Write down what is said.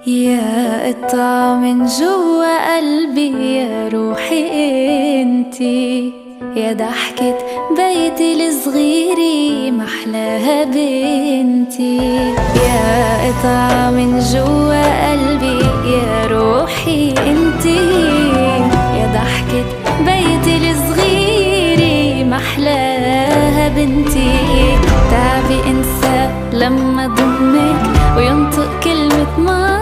يا قطعة من جوا قلبي يا روحي انتي، يا ضحكة بيتي الصغيرة محلاها بنتي. يا قطعة من جوا قلبي يا روحي انتي، يا ضحكة بيتي الصغيرة محلاها بنتي. تعبي انسى لما ضمك وينطق كلمة ما